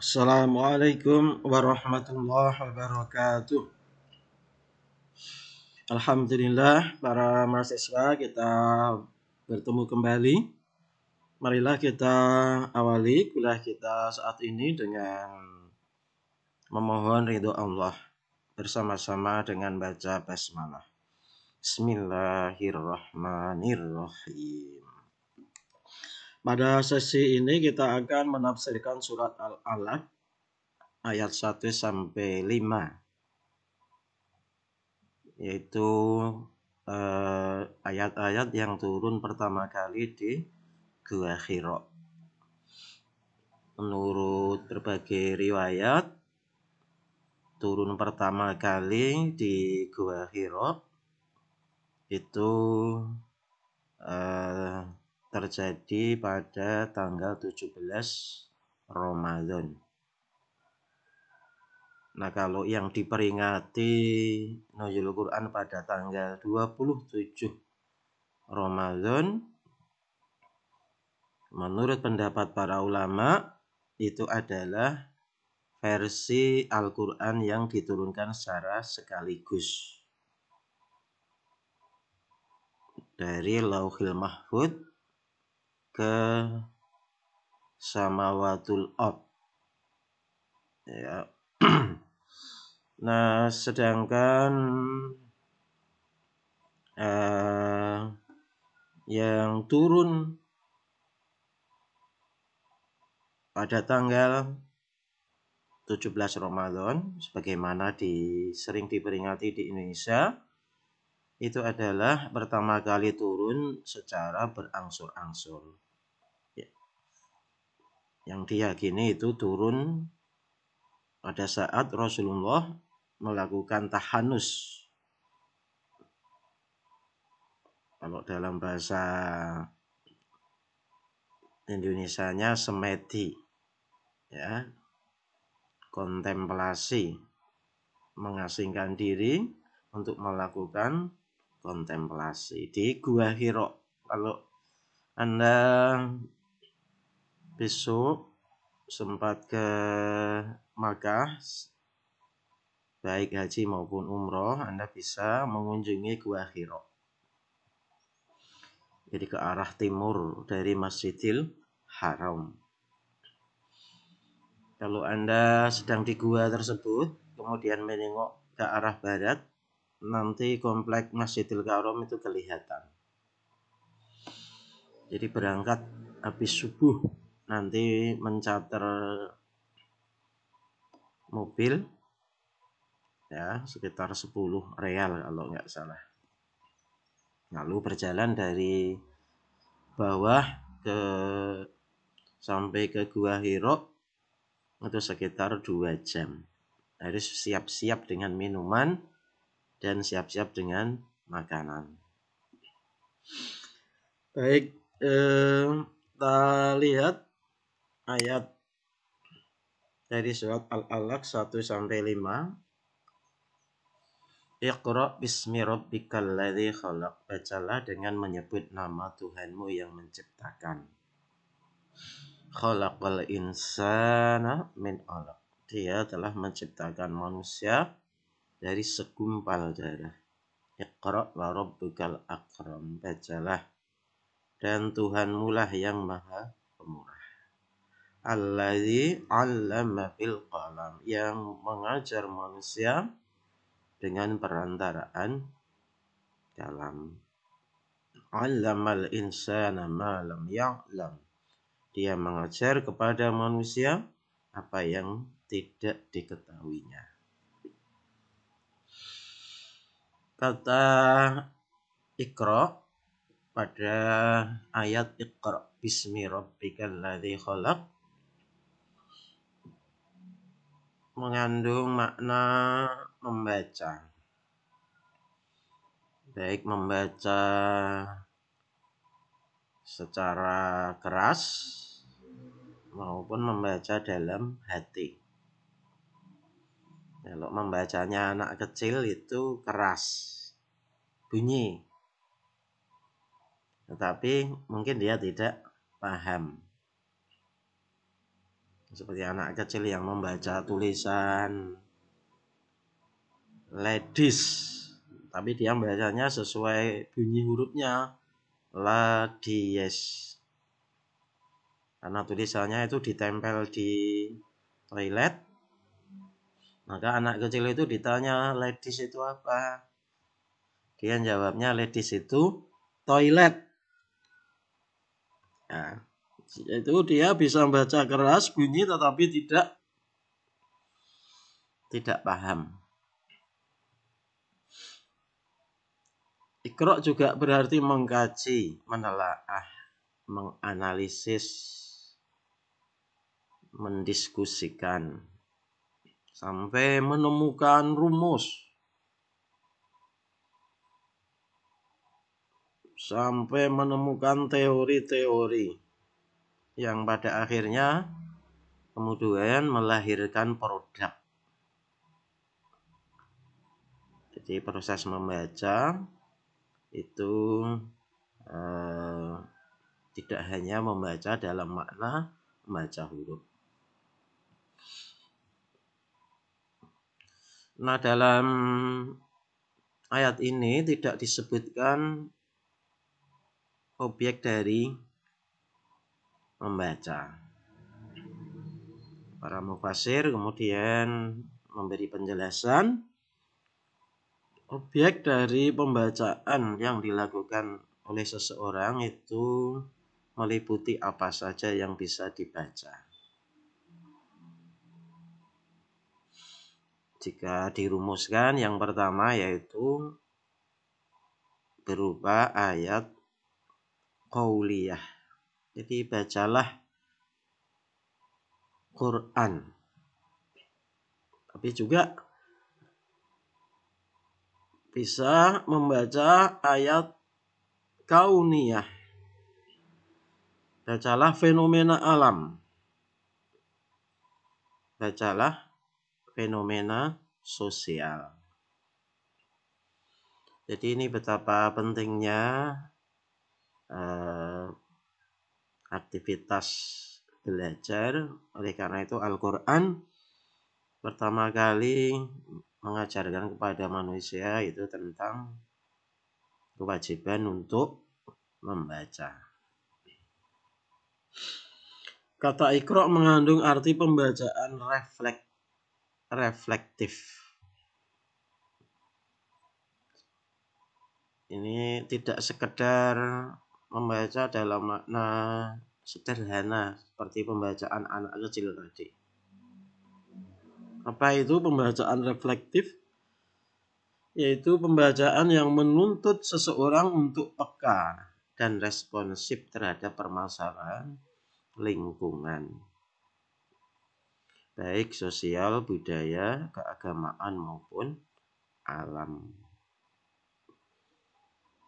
Assalamualaikum warahmatullahi wabarakatuh. Alhamdulillah para mahasiswa kita bertemu kembali. Marilah kita awali kuliah kita saat ini dengan memohon ridho Allah bersama-sama dengan baca basmalah. Bismillahirrahmanirrahim. Pada sesi ini kita akan menafsirkan surat Al-Alaq ayat 1 sampai 5. Yaitu ayat-ayat yang turun pertama kali di Gua Hira. Menurut berbagai riwayat, turun pertama kali di Gua Hira itu terjadi pada tanggal 17 Ramadan. Nah, kalau yang diperingati Nuzul Quran pada tanggal 27 Ramadan, menurut pendapat para ulama, itu adalah versi Al-Quran yang diturunkan secara sekaligus dari Lauhil Mahfud ke Samawatul Ard. Ya. Nah, sedangkan yang turun pada tanggal 17 Ramadan, sebagaimana sering diperingati di Indonesia, itu adalah pertama kali turun secara berangsur-angsur. Ya. Yang diyakini itu turun pada saat Rasulullah melakukan tahanus. Kalau dalam bahasa Indonesianya semedi, ya, kontemplasi, mengasingkan diri untuk melakukan kontemplasi di Gua Hira. Kalau Anda besok sempat ke Makkah, baik haji maupun umroh, Anda bisa mengunjungi Gua Hira. Jadi ke arah timur dari Masjidil Haram. Kalau Anda sedang di gua tersebut, kemudian menengok ke arah barat, nanti komplek Masjidil Haram itu kelihatan. Jadi berangkat habis subuh, nanti mencater mobil, ya sekitar 10 real kalau nggak salah. Lalu berjalan dari bawah sampai ke Gua Hira itu sekitar 2 jam. Harus siap-siap dengan minuman dan siap-siap dengan makanan. Baik, kita lihat ayat dari surat Al-Alaq 1 sampai 5. Iqra bismi rabbikal ladzi khalaq. Bacalah dengan menyebut nama Tuhanmu yang menciptakan. Khalaqal insana min 'alaq. Dia telah menciptakan manusia dari segumpal darah. Iqra wa rabbukal akram. Bacalah dan Tuhanmu lah yang maha pemurah. Alladzi 'allama bil qalam. Yang mengajar manusia dengan perantaraan kalam. 'Allamal insana ma lam ya'lam. Dia mengajar kepada manusia apa yang tidak diketahuinya. Kata Iqra pada ayat Iqra bismi rabbikal ladzi khalaq mengandung makna membaca. Baik membaca secara keras maupun membaca dalam hati. Kalau membacanya anak kecil itu keras, bunyi. Tetapi mungkin dia tidak paham. Seperti anak kecil yang membaca tulisan ladies, tapi dia bacanya sesuai bunyi hurufnya, ladies. Karena tulisannya itu ditempel di toilet, maka anak kecil itu ditanya ladies itu apa. Dia jawabnya ladies itu toilet. Nah, itu dia bisa membaca keras bunyi tetapi tidak paham. Iqra juga berarti mengkaji, menelaah, menganalisis, mendiskusikan sampai menemukan rumus, sampai menemukan teori-teori yang pada akhirnya kemudian melahirkan produk. Jadi proses membaca itu tidak hanya membaca dalam makna membaca huruf. Nah, dalam ayat ini tidak disebutkan objek dari membaca. Para mufasir kemudian memberi penjelasan objek dari pembacaan yang dilakukan oleh seseorang itu meliputi apa saja yang bisa dibaca. Jika dirumuskan, yang pertama yaitu berupa ayat qauliyah. Jadi bacalah Quran. Tapi juga bisa membaca ayat kauniyah. Bacalah fenomena alam. Bacalah fenomena sosial. Jadi ini betapa pentingnya aktivitas belajar. Oleh karena itu Al-Quran pertama kali mengajarkan kepada manusia itu tentang kewajiban untuk membaca. Kata Iqra mengandung arti pembacaan reflektif. Ini tidak sekedar membaca dalam makna sederhana seperti pembacaan anak kecil tadi. Apa itu pembacaan reflektif? Yaitu pembacaan yang menuntut seseorang untuk peka dan responsif terhadap permasalahan lingkungan, baik sosial, budaya, keagamaan maupun alam.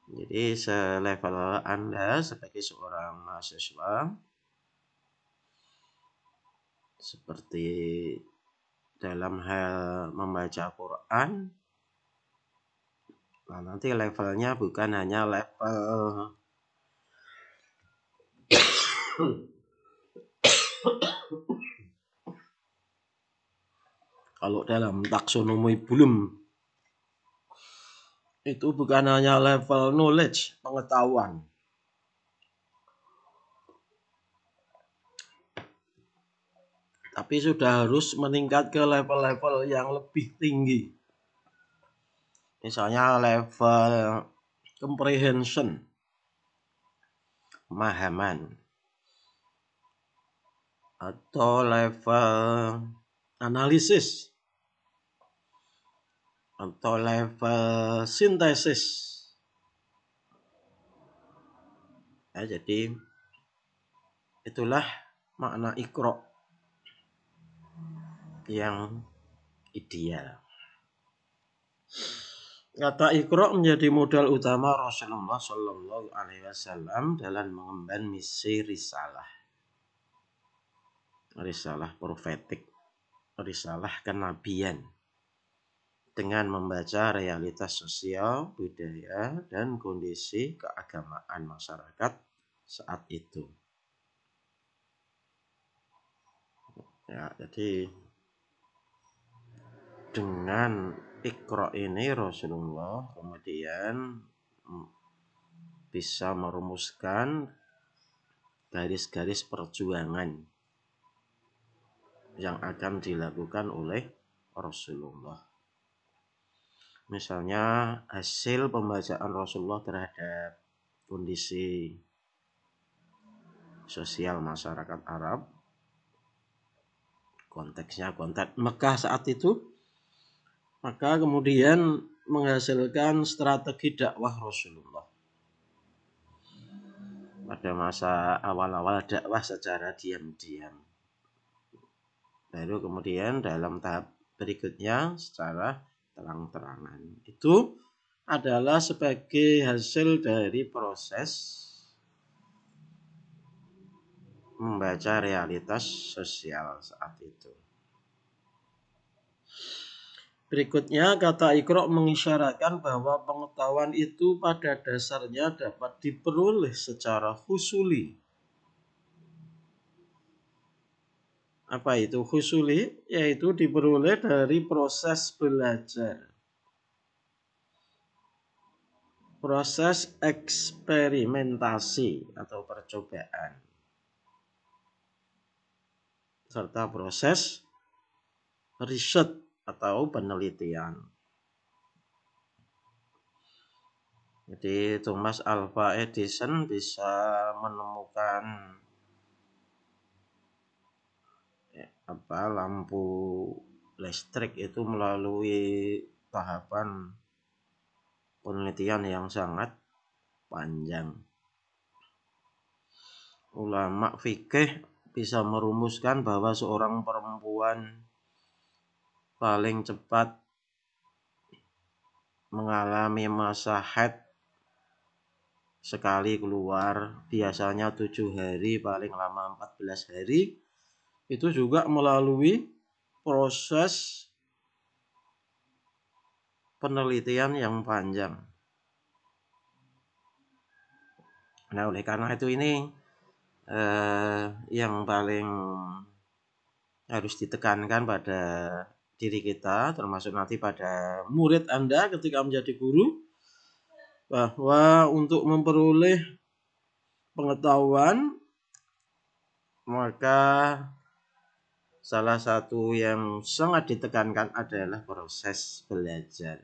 Jadi selevel Anda sebagai seorang mahasiswa seperti dalam hal membaca Quran, nah nanti levelnya bukan hanya level kalau dalam taksonomi Bloom itu bukan hanya level knowledge, pengetahuan. Tapi sudah harus meningkat ke level-level yang lebih tinggi. Misalnya level comprehension, pemahaman. Atau level analisis. Atau level sintesis. Ya, jadi itulah makna Iqra yang ideal. Kata Iqra menjadi modal utama Rasulullah Shallallahu Alaihi Wasallam dalam mengemban misi risalah profetik, risalah kenabian dengan membaca realitas sosial, budaya, dan kondisi keagamaan masyarakat saat itu. Ya, jadi dengan Iqra ini Rasulullah kemudian bisa merumuskan garis-garis perjuangan yang akan dilakukan oleh Rasulullah. Misalnya hasil pembacaan Rasulullah terhadap kondisi sosial masyarakat Arab, konteksnya konteks Mekah saat itu, maka kemudian menghasilkan strategi dakwah Rasulullah pada masa awal-awal dakwah secara diam-diam. Baru kemudian dalam tahap berikutnya secara terang-terangan. Itu adalah sebagai hasil dari proses membaca realitas sosial saat itu. Berikutnya, kata Iqra mengisyaratkan bahwa pengetahuan itu pada dasarnya dapat diperoleh secara husuli. Apa itu husuli? Yaitu diperoleh dari proses belajar. Proses eksperimentasi atau percobaan. Serta proses riset atau penelitian. Jadi Thomas Alva Edison bisa menemukan lampu listrik itu melalui tahapan penelitian yang sangat panjang. Ulama fikih bisa merumuskan bahwa seorang perempuan paling cepat mengalami masa haid sekali keluar, biasanya 7 hari, paling lama 14 hari, itu juga melalui proses penelitian yang panjang. Nah, oleh karena itu ini yang paling harus ditekankan pada diri kita, termasuk nanti pada murid Anda ketika menjadi guru, bahwa untuk memperoleh pengetahuan maka salah satu yang sangat ditekankan adalah proses belajar.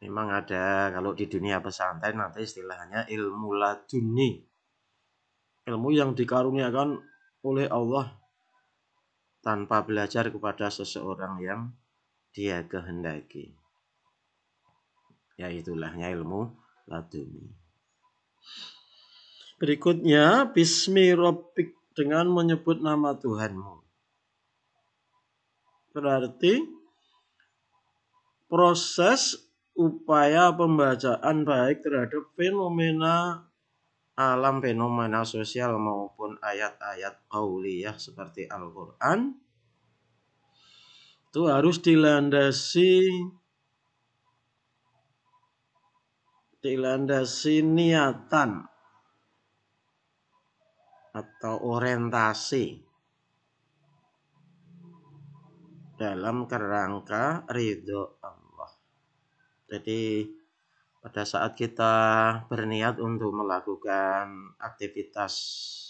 Memang ada kalau di dunia pesantren nanti istilahnya ilmu laduni. Ilmu yang dikaruniakan oleh Allah tanpa belajar kepada seseorang yang dia kehendaki. Ya itulahnya ilmu laduni. Berikutnya, Bismi Rabbik, dengan menyebut nama Tuhanmu. Berarti proses upaya pembacaan baik terhadap fenomena sosial maupun ayat-ayat qauliyah seperti Al-Quran itu harus dilandasi niatan atau orientasi dalam kerangka ridho Allah. Jadi pada saat kita berniat untuk melakukan aktivitas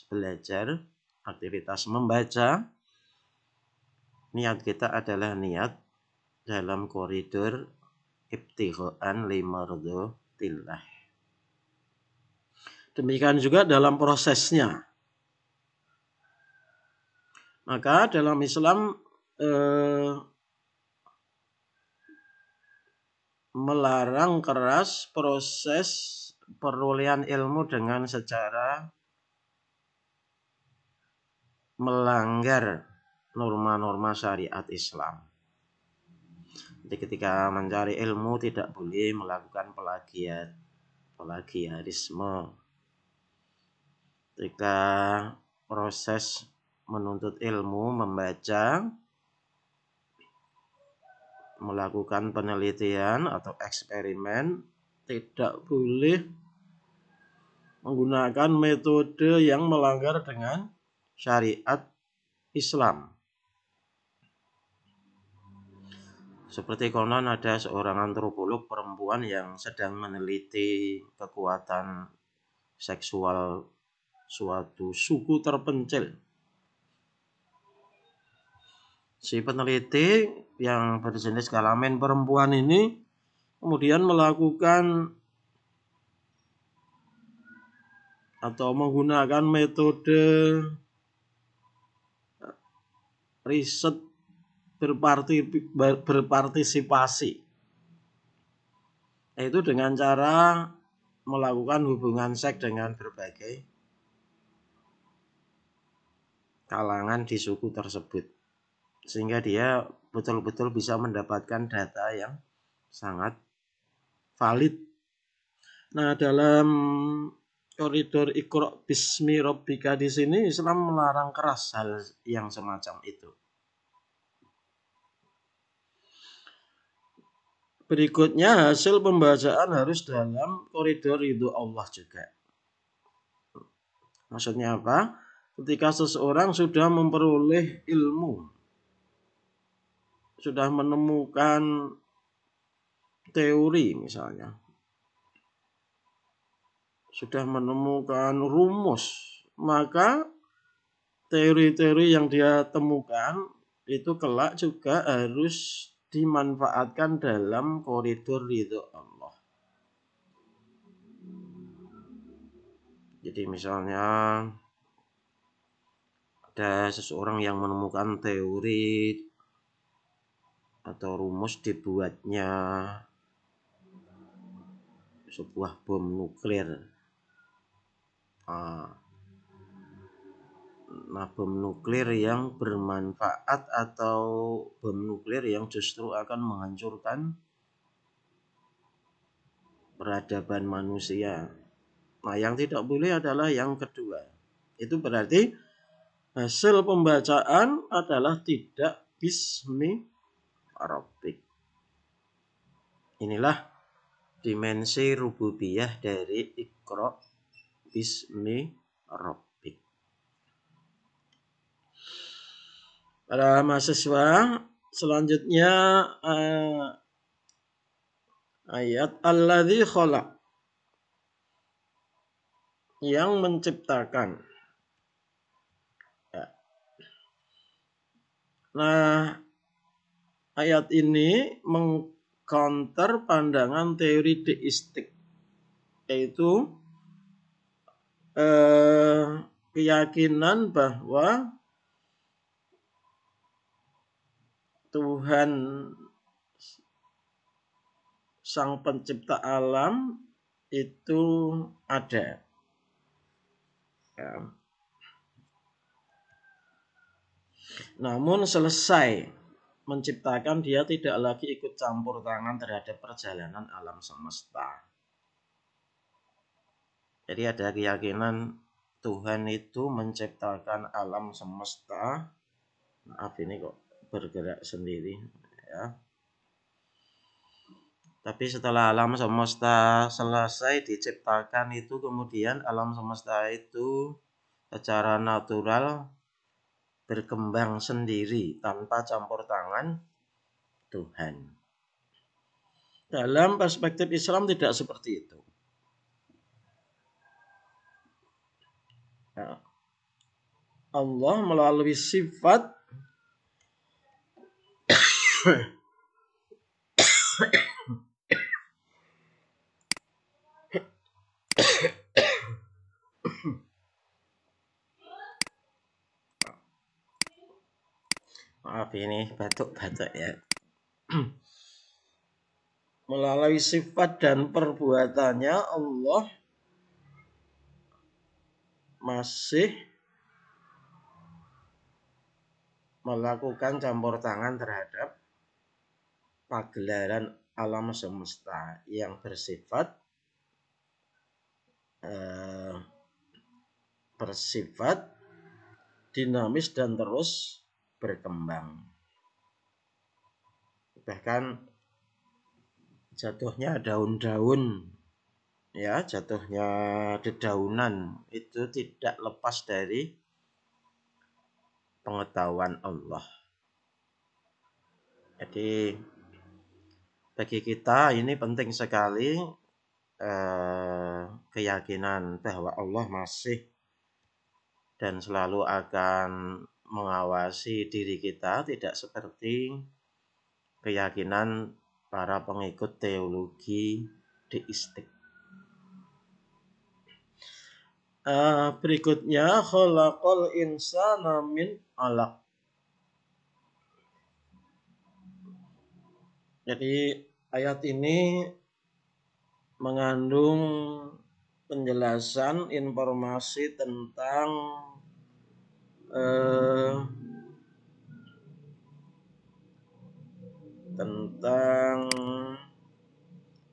belajar, aktivitas membaca, niat kita adalah niat dalam koridor ibtighaan limardhatillah. Demikian juga dalam prosesnya. Maka dalam Islam melarang keras proses perolehan ilmu dengan secara melanggar norma-norma syariat Islam. Jadi ketika mencari ilmu tidak boleh melakukan plagiarisme. Ketika proses menuntut ilmu, membaca, melakukan penelitian atau eksperimen, tidak boleh menggunakan metode yang melanggar dengan syariat Islam. Seperti konon ada seorang antropolog perempuan yang sedang meneliti kekuatan seksual suatu suku terpencil. Si peneliti yang berjenis kelamin perempuan ini kemudian melakukan atau menggunakan metode riset berpartisipasi, yaitu dengan cara melakukan hubungan seks dengan berbagai kalangan di suku tersebut, sehingga dia betul-betul bisa mendapatkan data yang sangat valid. Nah, dalam koridor Iqra bismi rabbika di sini Islam melarang keras hal yang semacam itu. Berikutnya, hasil pembacaan harus dalam koridor ridho Allah juga. Maksudnya apa? Ketika seseorang sudah memperoleh ilmu, sudah menemukan teori misalnya, sudah menemukan rumus, maka teori-teori yang dia temukan itu kelak juga harus dimanfaatkan dalam koridor ridho Allah. Jadi misalnya ada seseorang yang menemukan teori atau rumus dibuatnya sebuah bom nuklir. Nah, bom nuklir yang bermanfaat atau bom nuklir yang justru akan menghancurkan peradaban manusia. Nah, yang tidak boleh adalah yang kedua. Itu berarti hasil pembacaan adalah tidak bismi rabbik. Inilah dimensi rububiyah dari Iqra bismi rabbik. Para mahasiswa, selanjutnya ayat alladzi khalaq, yang menciptakan. Nah, ayat ini mengcounter pandangan teori deistik, yaitu keyakinan bahwa Tuhan Sang Pencipta alam itu ada. Ya. Namun selesai menciptakan, dia tidak lagi ikut campur tangan terhadap perjalanan alam semesta. Jadi ada keyakinan Tuhan itu menciptakan alam semesta. Maaf, ini kok bergerak sendiri ya. Tapi setelah alam semesta selesai diciptakan itu, kemudian alam semesta itu secara natural berkembang sendiri tanpa campur tangan Tuhan. Dalam perspektif Islam tidak seperti itu. Ya. Allah melalui sifat maaf ini batuk-batuk ya. Melalui sifat dan perbuatannya Allah masih melakukan campur tangan terhadap pagelaran alam semesta yang bersifat dinamis dan terus berkembang. Bahkan jatuhnya daun-daun, ya, jatuhnya dedaunan itu tidak lepas dari pengetahuan Allah. Jadi bagi kita ini penting sekali keyakinan bahwa Allah masih dan selalu akan mengawasi diri kita, tidak seperti keyakinan para pengikut teologi deistik. Berikutnya khalaqal insana min 'alaq. Jadi ayat ini mengandung penjelasan informasi tentang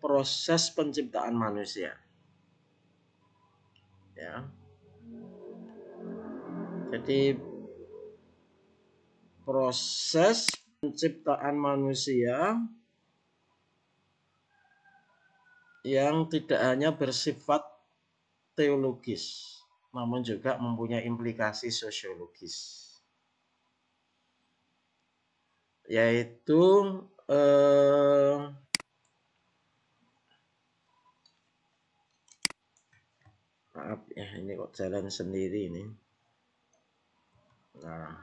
proses penciptaan manusia. Ya. Jadi proses penciptaan manusia yang tidak hanya bersifat teologis, namun juga mempunyai implikasi sosiologis, yaitu maaf ya, ini kok jalan sendiri ini. Nah,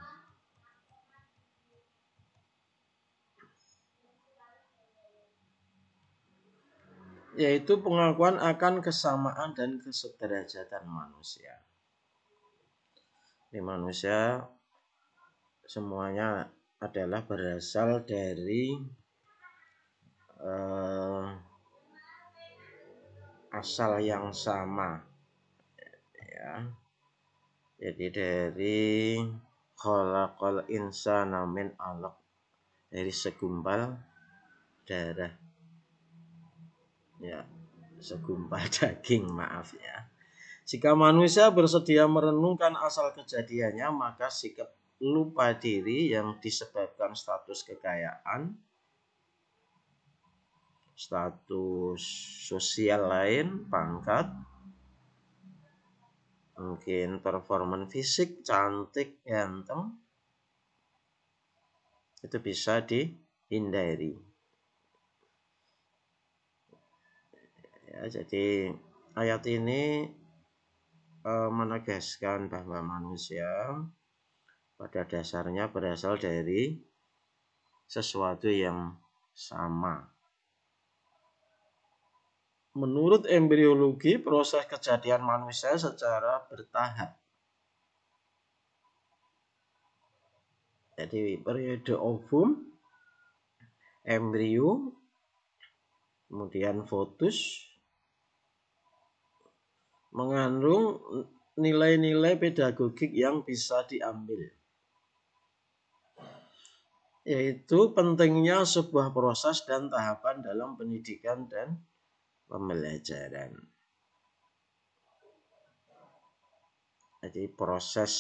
yaitu pengakuan akan kesamaan dan kesederajatan manusia. Ini manusia semuanya adalah berasal dari asal yang sama, ya. Jadi dari khalaqal insana min 'alaq, dari segumpal darah, ya, segumpal daging, maaf ya. Jika manusia bersedia merenungkan asal kejadiannya, maka sikap lupa diri yang disebabkan status kekayaan, status sosial lain, pangkat, mungkin performan fisik, cantik, ganteng, itu bisa dihindari. Ya, jadi ayat ini menegaskan bahwa manusia pada dasarnya berasal dari sesuatu yang sama. Menurut embriologi, proses kejadian manusia secara bertahap. Jadi periode ovum, embrio, kemudian fetus, mengandung nilai-nilai pedagogik yang bisa diambil, yaitu pentingnya sebuah proses dan tahapan dalam pendidikan dan pembelajaran. Jadi proses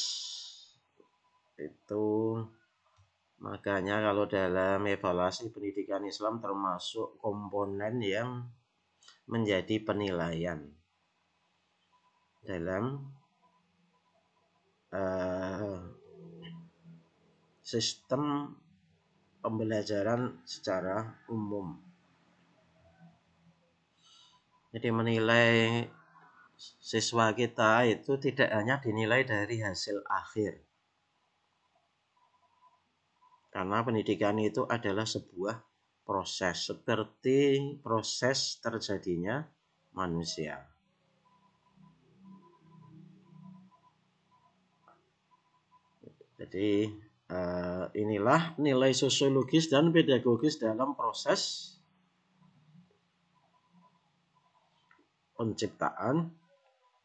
itu, makanya kalau dalam evaluasi pendidikan Islam termasuk komponen yang menjadi penilaian dalam sistem pembelajaran secara umum. Jadi menilai siswa kita itu tidak hanya dinilai dari hasil akhir, karena pendidikan itu adalah sebuah proses, seperti proses terjadinya manusia. Jadi inilah nilai sosiologis dan pedagogis dalam proses penciptaan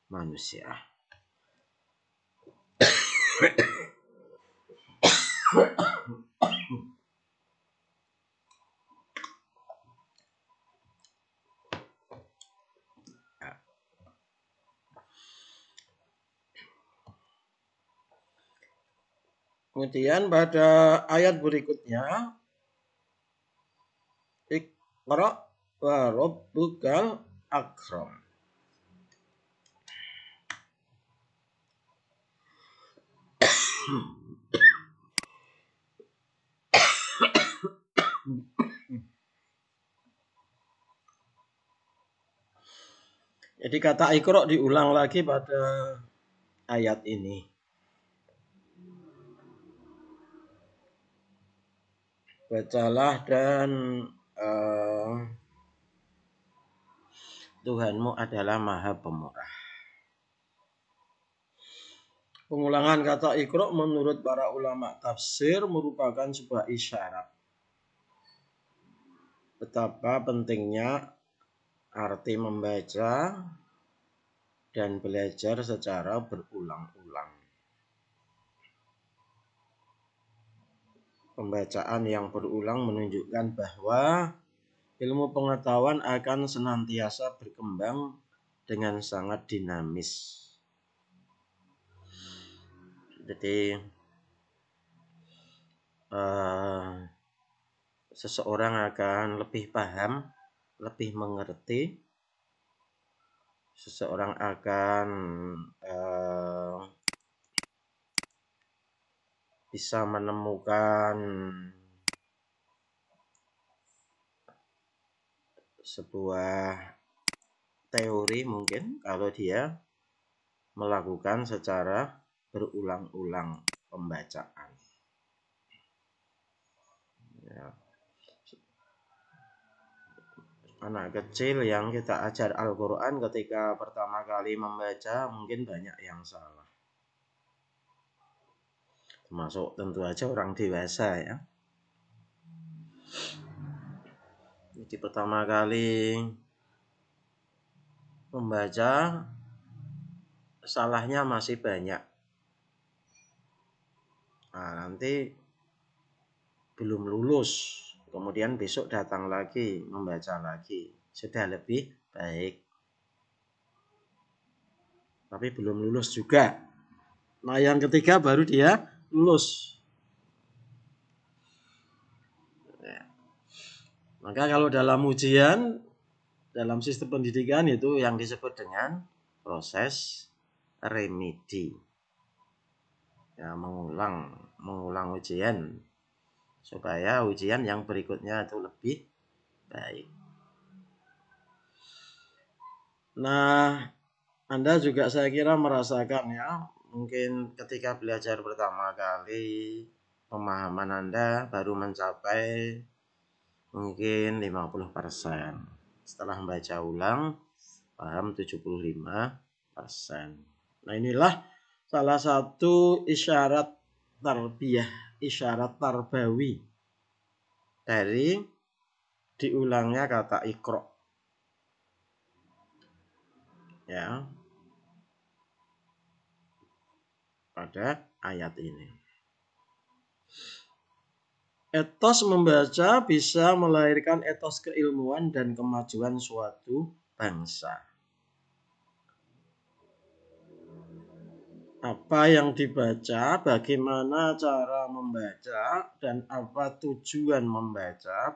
manusia. Kemudian pada ayat berikutnya, Iqra wa rabbukal akram. Jadi kata Iqra diulang lagi pada ayat ini. Bacalah dan Tuhanmu adalah Maha Pemurah. Pengulangan kata Iqra menurut para ulama tafsir merupakan sebuah isyarat betapa pentingnya arti membaca dan belajar secara berulang-ulang. Pembacaan yang berulang menunjukkan bahwa ilmu pengetahuan akan senantiasa berkembang dengan sangat dinamis. Jadi seseorang akan lebih paham, lebih mengerti. Seseorang akan bisa menemukan sebuah teori mungkin kalau dia melakukan secara berulang-ulang pembacaan. Ya. Anak kecil yang kita ajar Al-Quran ketika pertama kali membaca mungkin banyak yang salah. Termasuk tentu aja orang dewasa ya. Jadi pertama kali membaca salahnya masih banyak. Nah, nanti belum lulus, kemudian besok datang lagi membaca lagi, sudah lebih baik. Tapi belum lulus juga. Nah, yang ketiga baru dia lulus. Ya. Maka kalau dalam ujian, dalam sistem pendidikan itu yang disebut dengan proses remedi. Ya, mengulang ujian supaya ujian yang berikutnya itu lebih baik. Nah, Anda juga saya kira merasakan ya, mungkin ketika belajar pertama kali pemahaman Anda baru mencapai mungkin 50%. Setelah membaca ulang paham 75%. Nah, inilah salah satu isyarat tarbiyah, isyarat tarbawi dari diulangnya kata Iqra. Ya. Pada ayat ini. Etos membaca bisa melahirkan etos keilmuan dan kemajuan suatu bangsa. Apa yang dibaca, bagaimana cara membaca, dan apa tujuan membaca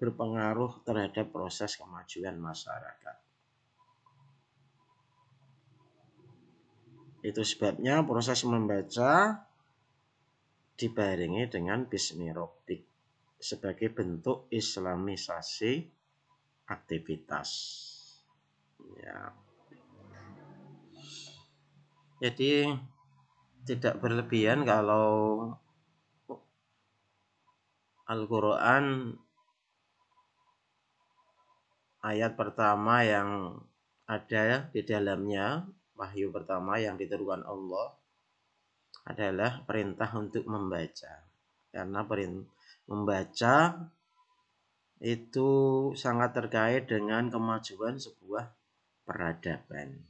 berpengaruh terhadap proses kemajuan masyarakat. Itu sebabnya proses membaca dibarengi dengan Bismi Rabbik sebagai bentuk islamisasi aktivitas. Ya. Jadi tidak berlebihan kalau Al-Quran ayat pertama yang ada di dalamnya, wahyu pertama yang diturunkan Allah adalah perintah untuk membaca. Karena membaca itu sangat terkait dengan kemajuan sebuah peradaban.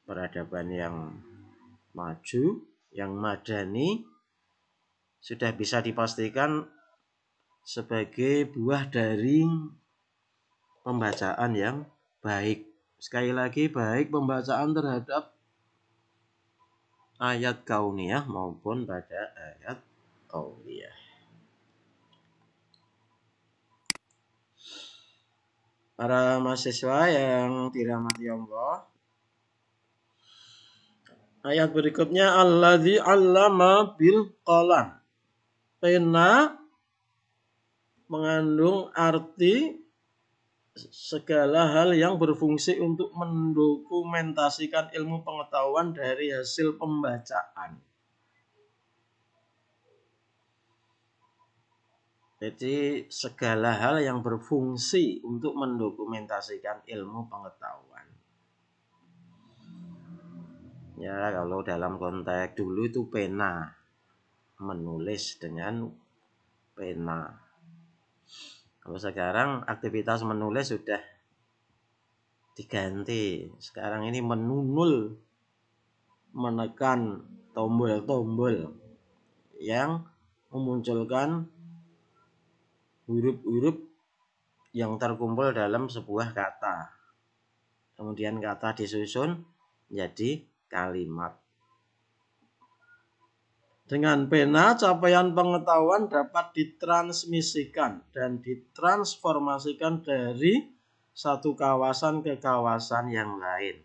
Peradaban yang maju, yang madani, sudah bisa dipastikan sebagai buah dari pembacaan yang baik. Sekali lagi, baik pembacaan terhadap ayat kauniyah maupun pada ayat qauliyah. Para mahasiswa yang dirahmati Allah, ayat berikutnya alladzi 'allama bil qalam. Pena mengandung arti segala hal yang berfungsi untuk mendokumentasikan ilmu pengetahuan dari hasil pembacaan. Jadi segala hal yang berfungsi untuk mendokumentasikan ilmu pengetahuan. Ya, kalau dalam konteks dulu itu pena, menulis dengan pena. Kalau sekarang aktivitas menulis sudah diganti. Sekarang ini menunul, menekan tombol-tombol yang memunculkan huruf-huruf yang terkumpul dalam sebuah kata. Kemudian kata disusun menjadi kalimat. Dengan pena, capaian pengetahuan dapat ditransmisikan dan ditransformasikan dari satu kawasan ke kawasan yang lain.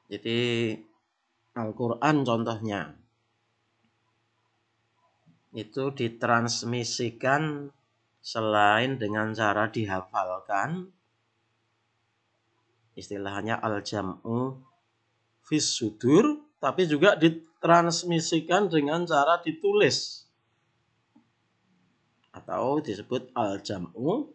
Jadi Al-Quran contohnya itu ditransmisikan selain dengan cara dihafalkan, istilahnya al-jam'u fis sudur, tapi juga ditransmisikan dengan cara ditulis atau disebut al-jam'u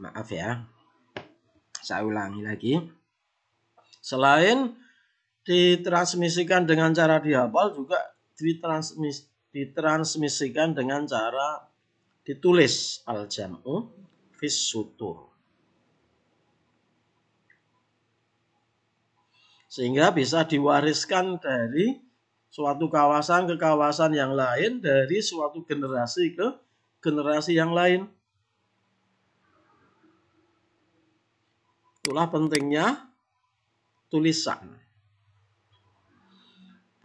maaf ya, saya ulangi lagi. Selain ditransmisikan dengan cara dihafal, juga ditransmisikan dengan cara ditulis al-jam'u fis sutur. Sehingga bisa diwariskan dari suatu kawasan ke kawasan yang lain, dari suatu generasi ke generasi yang lain. Itulah pentingnya tulisan.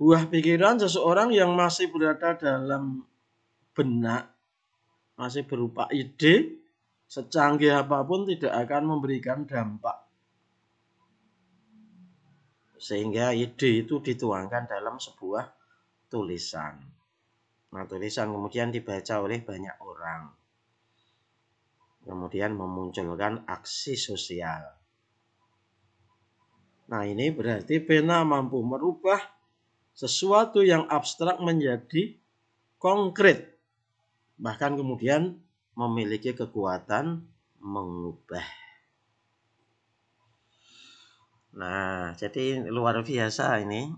Buah pikiran seseorang yang masih berada dalam benak, masih berupa ide, secanggih apapun tidak akan memberikan dampak. Sehingga ide itu dituangkan dalam sebuah tulisan. Nah, tulisan kemudian dibaca oleh banyak orang. Kemudian memunculkan aksi sosial. Nah, ini berarti pena mampu merubah sesuatu yang abstrak menjadi konkret. Bahkan kemudian memiliki kekuatan mengubah. Nah, jadi luar biasa ini.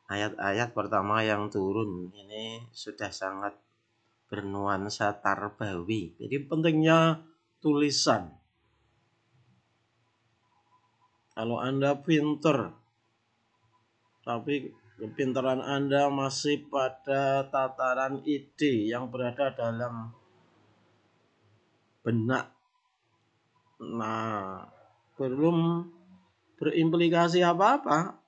Ayat-ayat pertama yang turun ini sudah sangat bernuansa tarbawi. Jadi pentingnya tulisan. Kalau Anda pinter, tapi kepintaran Anda masih pada tataran ide yang berada dalam benak, nah belum berimplikasi apa-apa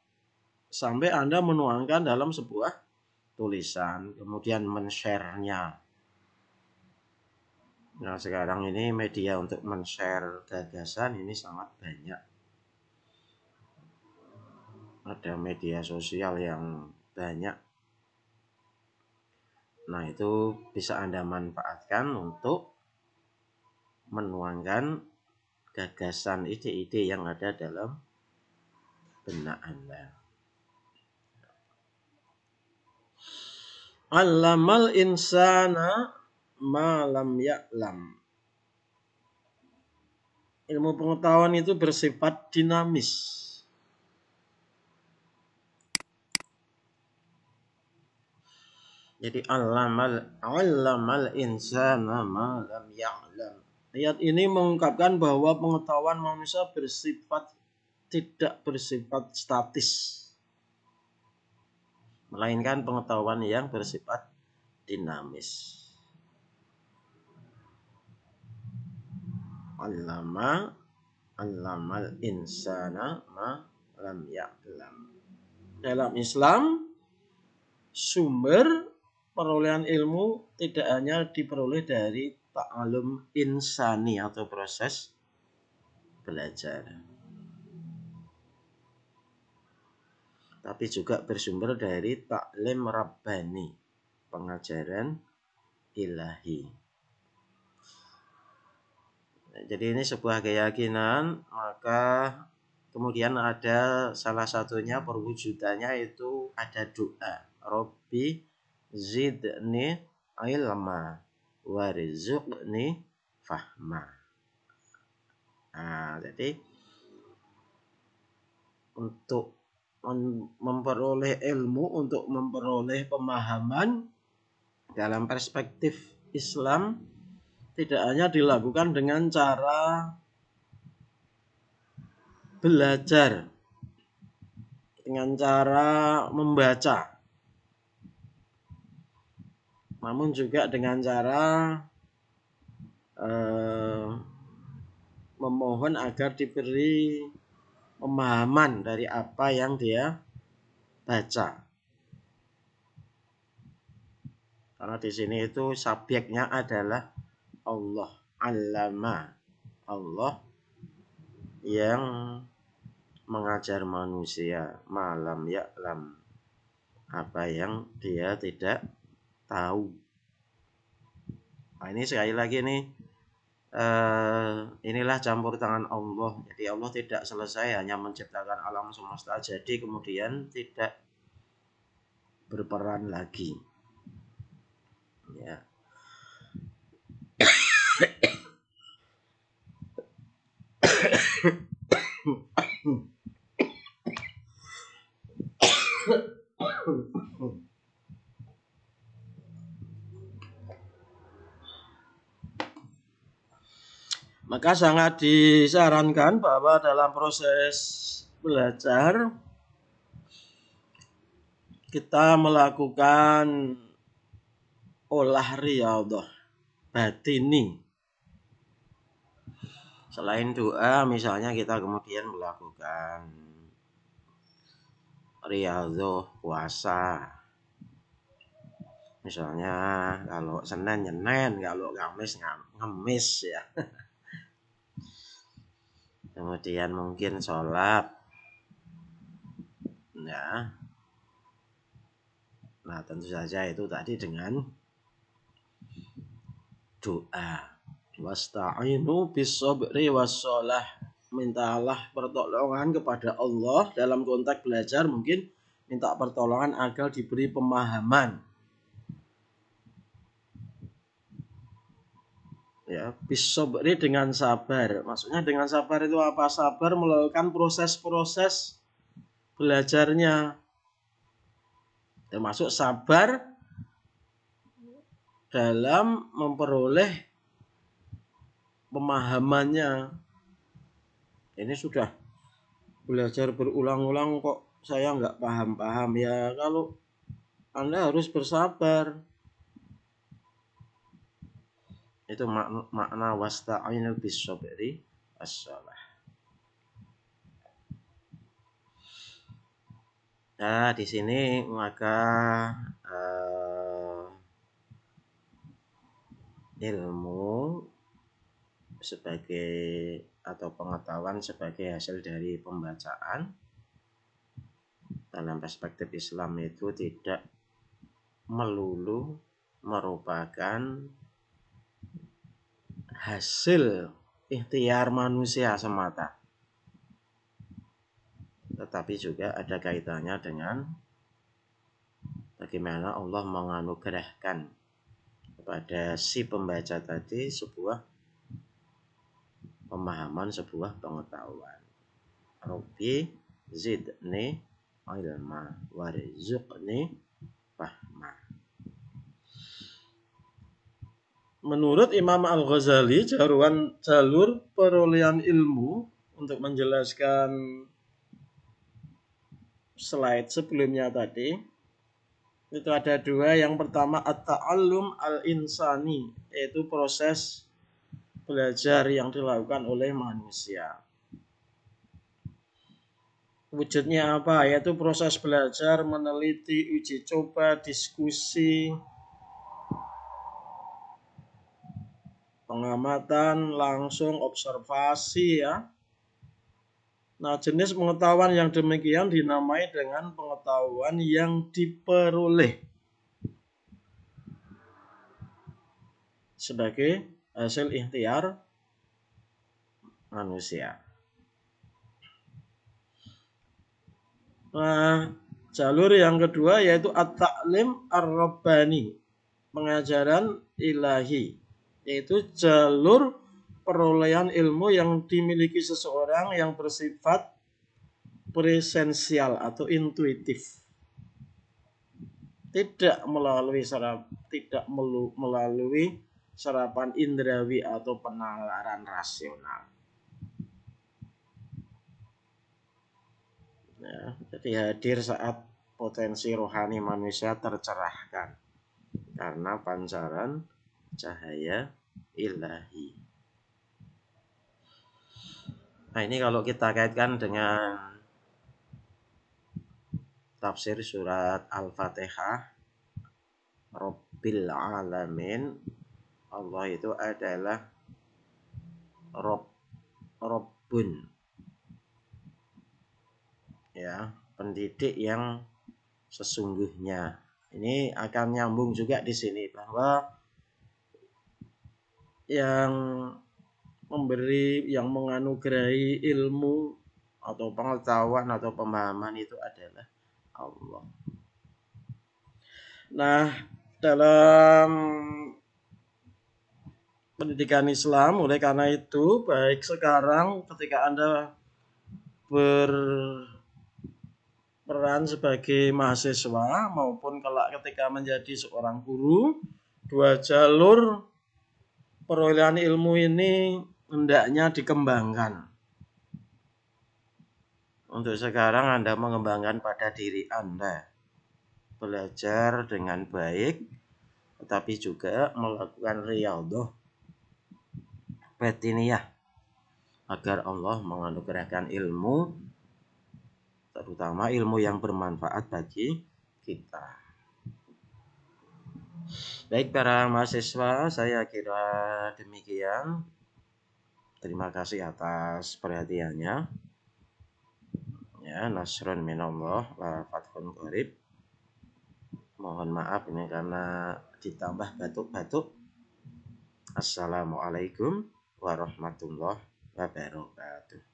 sampai Anda menuangkan dalam sebuah tulisan, kemudian men-share-nya. Nah, sekarang ini media untuk men-share gagasan ini sangat banyak. Ada media sosial yang banyak. Nah, itu bisa Anda manfaatkan untuk menuangkan gagasan, ide-ide yang ada dalam benak Anda. Allamal insana ma lam ya'lam. Ilmu pengetahuan itu bersifat dinamis. Jadi allamal insana ma lam ya'lam. Ayat ini mengungkapkan bahwa pengetahuan manusia tidak bersifat statis, melainkan pengetahuan yang bersifat dinamis. Allamal insana ma lam ya'lam. Dalam Islam, sumber perolehan ilmu tidak hanya diperoleh dari ta'alum insani atau proses belajar. Tapi juga bersumber dari ta'lim rabbani, pengajaran ilahi. Jadi ini sebuah keyakinan, maka kemudian ada salah satunya perwujudannya itu ada doa. Rabbi zidni ilma warzuqni fahma. Nah, jadi untuk memperoleh ilmu, untuk memperoleh pemahaman dalam perspektif Islam tidak hanya dilakukan dengan cara belajar, dengan cara membaca, namun juga dengan cara memohon agar diberi pemahaman dari apa yang dia baca. Karena di sini itu subjeknya adalah Allah, allama, Allah yang mengajar manusia malam ya'lam, apa yang dia tidak tahu. Nah, ini sekali lagi nih, inilah campur tangan Allah. Jadi Allah tidak selesai hanya menciptakan alam semesta jadi kemudian tidak berperan lagi. Ya. Maka sangat disarankan bahwa dalam proses belajar kita melakukan olah riyadhah batini. Selain doa, misalnya kita kemudian melakukan riyadhah puasa. Misalnya kalau Senin nyenen, kalau Kamis ngemis ya. Kemudian mungkin sholat. Ya. Nah, tentu saja itu tadi dengan doa. Wasta'inu bis-sabri was-shalah. Mintalah pertolongan kepada Allah dalam konteks belajar, mungkin minta pertolongan agar diberi pemahaman. Ya, bis-sabri dengan sabar. Maksudnya dengan sabar itu apa? Sabar melakukan proses-proses belajarnya. Termasuk sabar dalam memperoleh pemahamannya. Ini sudah belajar berulang-ulang kok saya nggak paham-paham. Ya kalau Anda harus bersabar. Itu makna wasta'inu bis-sabri was-shalah. Nah, di sini maka ilmu sebagai atau pengetahuan sebagai hasil dari pembacaan dalam perspektif Islam itu tidak melulu merupakan hasil ikhtiar manusia semata, tetapi juga ada kaitannya dengan bagaimana Allah menganugerahkan kepada si pembaca tadi sebuah pemahaman, sebuah pengetahuan. Rabbi zidni ilma warzuqni fahma. Menurut Imam Al-Ghazali, jalur perolehan ilmu untuk menjelaskan slide sebelumnya tadi itu ada dua. Yang pertama at-ta'allum al-insani, yaitu proses belajar yang dilakukan oleh manusia. Wujudnya apa? Yaitu proses belajar, meneliti, uji coba, diskusi, pengamatan langsung, observasi ya. Nah, jenis pengetahuan yang demikian dinamai dengan pengetahuan yang diperoleh sebagai hasil ikhtiar manusia. Nah, jalur yang kedua yaitu at-ta'lim ar-rabbani, pengajaran ilahi, yaitu jalur perolehan ilmu yang dimiliki seseorang yang bersifat presensial atau intuitif, tidak melalui serapan indrawi atau penalaran rasional. Ya, jadi hadir saat potensi rohani manusia tercerahkan karena pancaran cahaya ilahi. Nah, ini kalau kita kaitkan dengan tafsir surat Al-Fatihah, Rabbil Alamin, Allah itu adalah Rabbun, ya, pendidik yang sesungguhnya. Ini akan nyambung juga di sini bahwa yang memberi, yang menganugerahi ilmu atau pengetahuan atau pemahaman itu adalah Allah. Nah, dalam pendidikan Islam, oleh karena itu baik sekarang ketika Anda berperan sebagai mahasiswa maupun kelak ketika menjadi seorang guru, dua jalur perolehan ilmu ini hendaknya dikembangkan. Untuk sekarang Anda mengembangkan pada diri Anda, belajar dengan baik, tetapi juga melakukan riyadhah batiniyah agar Allah menganugerahkan ilmu, terutama ilmu yang bermanfaat bagi kita. Baik para mahasiswa, saya kira demikian. Terima kasih atas perhatiannya. Ya, nasrun minallah wa fathun qarib. Mohon maaf ini karena ditambah batuk-batuk. Assalamualaikum warahmatullahi wabarakatuh.